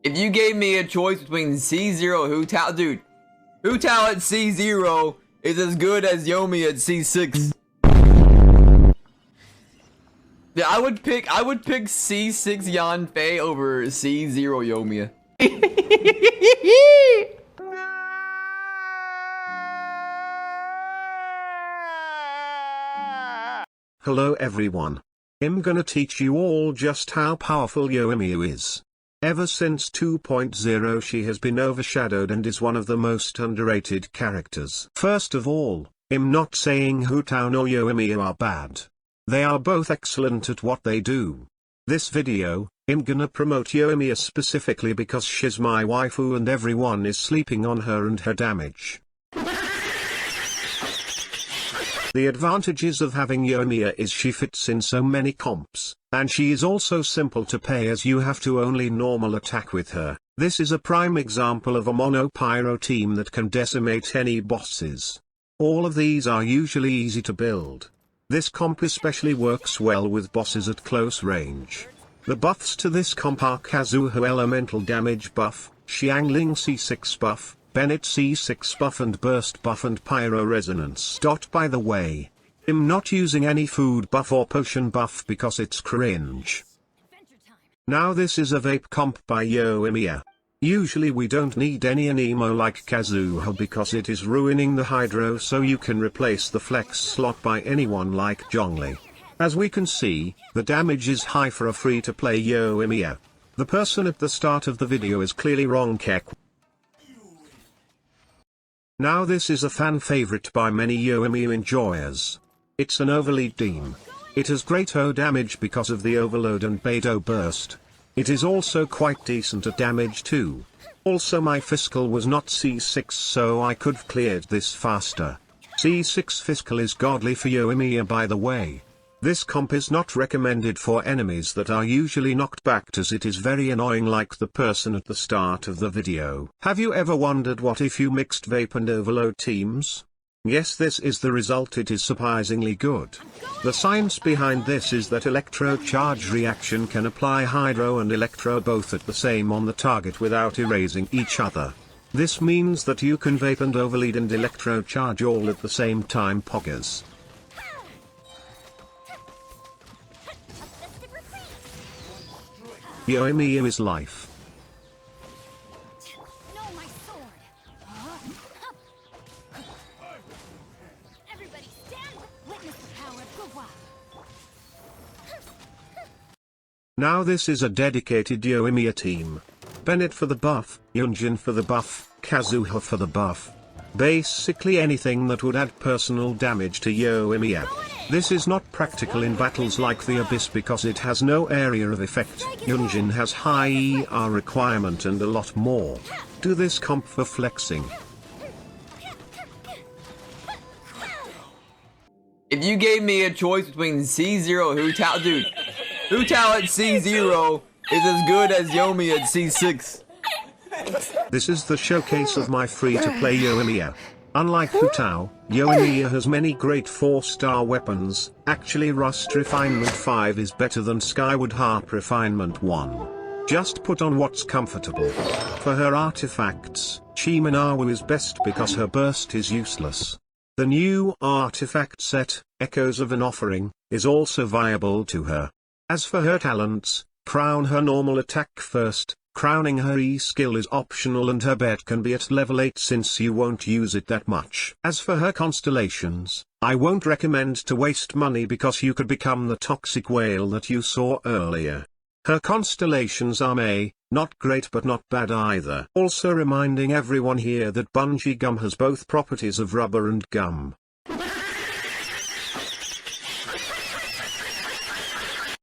If you gave me a choice between C0 and Hu Tao, dude, Hu Tao at C0 is as good as Yoimiya at C6. Yeah, I would pick C6 Yan Fei over C0 Yoimiya. Hello everyone. I'm gonna teach you all just how powerful Yoimiya is. Ever since 2.0 she has been overshadowed and is one of the most underrated characters. First of all, I'm not saying Hu Tao nor Yoimiya are bad. They are both excellent at what they do. This video, I'm gonna promote Yoimiya specifically because she's my waifu and everyone is sleeping on her and her damage. The advantages of having Yoimiya is she fits in so many comps, and she is also simple to play as you have to only normal attack with her. This is a prime example of a mono pyro team that can decimate any bosses. All of these are usually easy to build. This comp especially works well with bosses at close range. The buffs to this comp are Kazuha elemental damage buff, Xiangling C6 buff, Bennett C6 buff and burst buff and pyro resonance. By the way, I'm not using any food buff or potion buff because it's cringe. Now this is a vape comp by Yoimiya. Usually we don't need any anemo like Kazuha because it is ruining the hydro, so you can replace the flex slot by anyone like Zhongli. As we can see, the damage is high for a free to play Yoimiya. The person at the start of the video is clearly wrong. Kek. Now this is a fan favorite by many Yoimiya enjoyers. It's an overlead team. It has great O damage because of the overload and Beidou burst. It is also quite decent at damage too. Also my fiscal was not C6 so I could have cleared this faster. C6 fiscal is godly for Yoimiya by the way. This comp is not recommended for enemies that are usually knocked back as it is very annoying like the person at the start of the video. Have you ever wondered what if you mixed vape and overload teams? Yes, this is the result. It is surprisingly good. The science behind this is that electro charge reaction can apply hydro and electro both at the same on the target without erasing each other. This means that you can vape and overlead and electro charge all at the same time. Poggers. Yoimiya is life. Now this is a dedicated Yoimiya team. Bennett for the buff, Yunjin for the buff, Kazuha for the buff. Basically anything that would add personal damage to Yoimiya. This is not practical in battles like the Abyss because it has no area of effect. Yunjin has high ER requirement and a lot more. Do this comp for flexing. If you gave me a choice between C0 and Hu Tao, dude, Hu Tao at C0 is as good as Yoimiya at C6. This is the showcase of my free-to-play Yoimiya. Unlike Hu Tao, Yoimiya has many great 4-star weapons. Actually Rust Refinement 5 is better than Skyward Harp Refinement 1. Just put on what's comfortable. For her artifacts, Chiminawa is best because her burst is useless. The new artifact set, Echoes of an Offering, is also viable to her. As for her talents, crown her normal attack first. Crowning her E-skill is optional and her bet can be at level 8 since you won't use it that much. As for her constellations, I won't recommend to waste money because you could become the toxic whale that you saw earlier. Her constellations are not great but not bad either. Also reminding everyone here that bungee gum has both properties of rubber and gum.